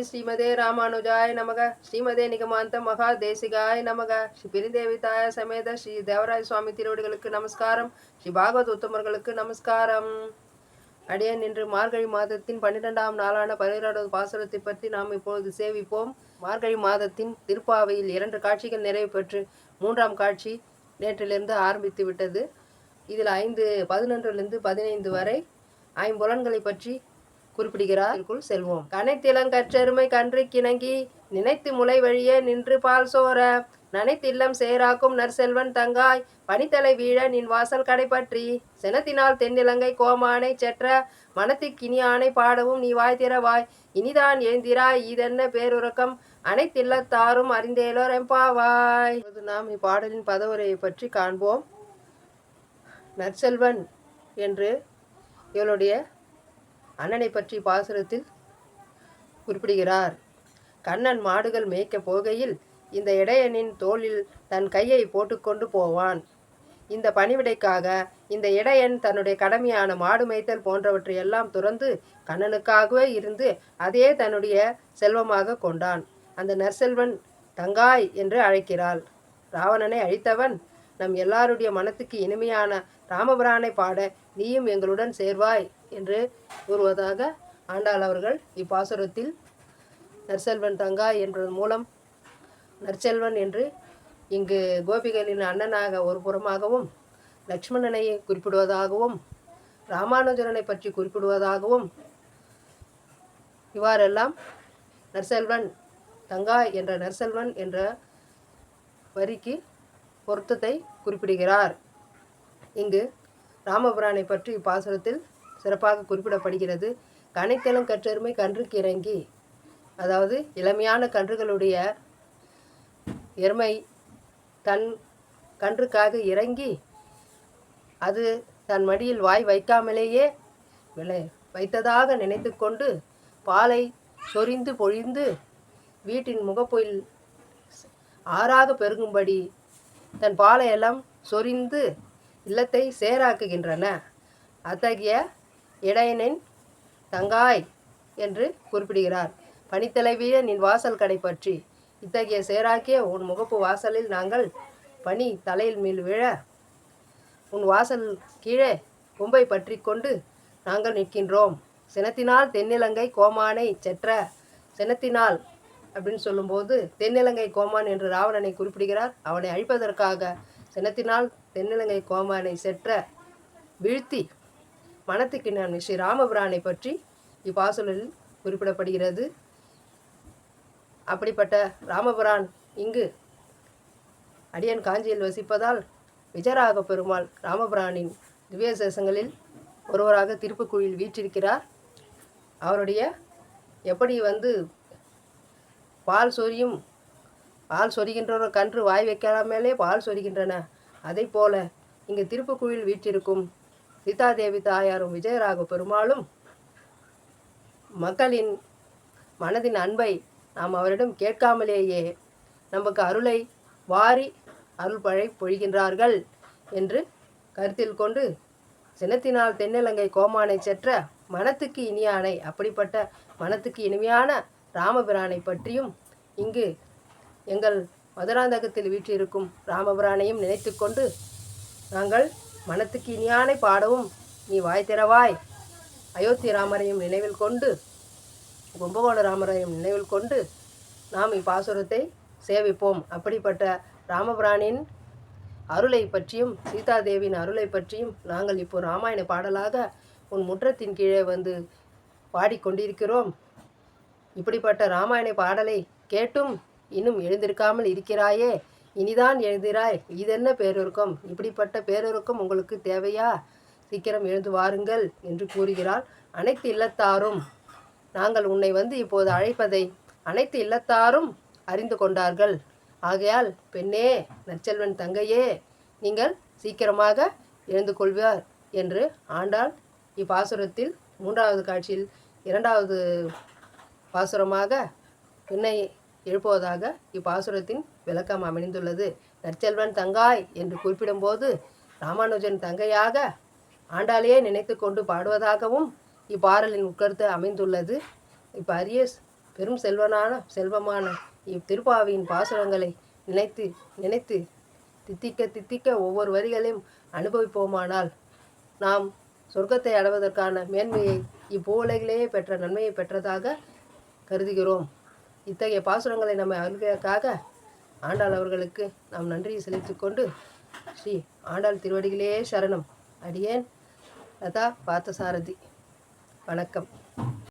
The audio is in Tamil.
ஸ்ரீமதே ராமானுஜாய நமக. ஸ்ரீமதே நிகமாந்த மகாதேசிகாய நமக. ஸ்ரீ பிரிதேவிதாய சமேத ஸ்ரீ தேவராய சுவாமி திருவடிகளுக்கு நமஸ்காரம். ஸ்ரீ பாகவத் உத்தமர்களுக்கு நமஸ்காரம். அடியன் இன்று மார்கழி மாதத்தின் 12ஆம் நாளான 12வது பாசுரத்தை பற்றி நாம் இப்பொழுது சேவிப்போம். மார்கழி மாதத்தின் திருப்பாவையில் 2 காட்சிகள் நிறைவு பெற்று 3ஆம் காட்சி நேற்றிலிருந்து ஆரம்பித்து விட்டது. இதில் 11லிருந்து 15 வரை ஐம்புலன்களை பற்றி குறிப்பிடுகிறார். செல்வோம். கனைத்திலங்கற்றெருமை கன்று கிணங்கி நினைத்து முளை வழியே நின்று பால் சோர நனைத்தில்லம் சேராக்கும் நற்செல்வன் தங்காய் பனித்தலை வீழ நின் வாசல் கடைப்பற்றி செனத்தினால் தென்னிலங்கை கோமானை செற்ற மனத்துக்கினியானை பாடவும் நீ வாய் திறவாய் இனிதான் எழுந்திராய் இதென்ன பேருறக்கம் அனைத்தில்லத்தாரும் அறிந்தேலோர் எம்பாவாய். நாம் இப்பாடலின் பதவுரையை பற்றி காண்போம். நற்செல்வன் என்று இவளுடைய அண்ணனை பற்றி பாசுரத்தில் குறிப்பிடுகிறார். கண்ணன் மாடுகள் மேய்க்க போகையில் இந்த இடையனின் தோளில் தன் கையை போட்டுக்கொண்டு போவான். இந்த பணிவிடைக்காக இந்த இடையன் தன்னுடைய கடமையான மாடு மேய்த்தல் போன்றவற்றை எல்லாம் துறந்து கண்ணனுக்காகவே இருந்து அதே தன்னுடைய செல்வமாக கொண்டான். அந்த நற்செல்வன் தங்காய் என்று அழைக்கிறாள். ராவணனை அழித்தவன் நம் எல்லாருடைய மனத்துக்கு இனிமையான ராமபிரானை பாட நீயும் எங்களுடன் சேர்வாய் என்று கூறுவதாக ஆண்டாள் அவர்கள் இப்பாசுரத்தில் நற்செல்வன் தங்காய் என்பதன் மூலம் நற்செல்வன் என்று இங்கு கோபிகளின் அண்ணனாக ஒரு புறமாகவும் லக்ஷ்மணனை குறிப்பிடுவதாகவும் ராமானுஜரனை பற்றி குறிப்பிடுவதாகவும் இவ்வாறெல்லாம் நற்செல்வன் தங்காய் என்ற நற்செல்வன் என்ற வரிக்கு பொருத்தத்தை குறிப்பிடுகிறார். இங்கு ராமபிரானை பற்றி இப்பாசுரத்தில் சிறப்பாக குறிப்பிடப்படுகிறது. கனைத்தலம் கற்றெருமை கன்றுக்கு இறங்கி, அதாவது இளமையான கன்றுகளுடைய எருமை தன் கன்றுக்காக இறங்கி அது தன் மடியில் வாய் வைக்காமலேயே வைத்ததாக நினைத்து கொண்டு பாலை சொரிந்து பொழிந்து வீட்டின் முகப்பொயில் ஆறாக பெருகும்படி தன் பாலையெல்லாம் சொரிந்து இல்லத்தை சேராக்குகின்றன. அத்தகைய இடையனின் தங்காய் என்று குறிப்பிடுகிறார். பனித்தலைவிய நின் வாசல் கடை பற்றி இத்தகைய சேராக்கிய உன் முகப்பு வாசலில் நாங்கள் பனி தலையில் மேல் விழ உன் வாசல் கீழே கொம்பை பற்றி கொண்டு நாங்கள் நிற்கின்றோம். சினத்தினால் தென்னிலங்கை கோமானை செற்ற சினத்தினால் அப்படின்னு சொல்லும்போது தென்னிலங்கை கோமான் என்று ராவணனை குறிப்பிடுகிறார். அவனை அழிப்பதற்காக சினத்தினால் தென்னிலங்கை கோமானை செற்ற வீழ்த்தி மனத்துக்கு நான் ஸ்ரீ ராமபிரானை பற்றி இப்பாசுரலில் குறிப்பிடப்படுகிறது. அப்படிப்பட்ட ராமபிரான் இங்கு அடியன் காஞ்சியில் வசிப்பதால் விஜயராக பெருமாள் ராமபிரானின் திவ்யசேஷங்களில் ஒருவராக திருப்புக்குழியில் வீற்றிருக்கிறார். அவருடைய எப்படி பால் சொரிகின்ற ஒரு கன்று வாய் வைக்காமலே பால் சொரிகின்றன, அதை போல இங்கு திருப்புக்குழியில் வீற்றிருக்கும் சீதாதேவி தாயாரும் விஜயராக பெருமாளும் மக்களின் மனதின் அன்பை நாம் அவரிடம் கேட்காமலேயே நமக்கு அருளை வாரி அருள் பொழிகின்றார்கள் என்று கருத்தில் கொண்டு சினத்தினால் தென்னிலங்கை கோமானை செற்ற மனத்துக்கு இனியானை, அப்படிப்பட்ட மனத்துக்கு இனிமையான ராமபிரானை பற்றியும் இங்கு எங்கள் மதுராந்தகத்தில் வீற்றிருக்கும் ராமபிரானையும் நினைத்து கொண்டு நாங்கள் மனத்துக்கு இனியானை பாடவும் நீ வாய் திறவாய் அயோத்தி ராமரையும் நினைவில் கொண்டு கும்பகோண ராமரையும் நினைவில் கொண்டு நாம் இப்பாசுரத்தை சேவிப்போம். அப்படிப்பட்ட ராமபிரானின் அருளை பற்றியும் சீதாதேவியின் அருளை பற்றியும் நாங்கள் இப்போ ராமாயண பாடலாக உன் முற்றத்தின் கீழே பாடிக்கொண்டிருக்கிறோம். இப்படிப்பட்ட ராமாயண பாடலை கேட்டும் இன்னும் எழுந்திருக்காமல் இருக்கிறாயே, இனிதான் எழுந்திராய் இதென்ன பேருருக்கம், இப்படிப்பட்ட பேருருக்கம் உங்களுக்கு தேவையா, சீக்கிரம் எழுந்து வாருங்கள் என்று கூறுகிறாள். அனைத்து இல்லத்தாரும் நாங்கள் உன்னை இப்போது அழைப்பதை அனைத்து இல்லத்தாரும் அறிந்து கொண்டார்கள். ஆகையால் பெண்ணே, நற்செல்வன் தங்கையே, நீங்கள் சீக்கிரமாக எழுந்து கொள்வார் என்று ஆண்டாள் இப்பாசுரத்தில் 3வது காட்சியில் 2வது பாசுரமாக பெண்ணை எழுப்புவதாக இப்பாசுரத்தின் விளக்கம் அமைந்துள்ளது. நற்செல்வன் தங்காய் என்று குறிப்பிடும்போது ராமானுஜன் தங்கையாக ஆண்டாளையே நினைத்து கொண்டு பாடுவதாகவும் இப்பாடலின் உட்கருத்து அமைந்துள்ளது. இப்போ அரிய பெரும் செல்வமான இத்திருப்பாவியின் பாசுரங்களை நினைத்து நினைத்து தித்திக்க தித்திக்க ஒவ்வொரு வரிகளையும் அனுபவிப்போமானால் நாம் சொர்க்கத்தை அடைவதற்கான மேன்மையை இப்பூவுலகிலேயே பெற்ற நன்மையை பெற்றதாக கருதுகிறோம். இத்தகைய பாசுரங்களை நம்மை அருள்வதற்காக ஆண்டாள் அவர்களுக்கு நாம் நன்றியை செலுத்திக் கொண்டு ஸ்ரீ ஆண்டாள் திருவடிகளே சரணம். அடியேன் லதா பார்த்தசாரதி. வணக்கம்.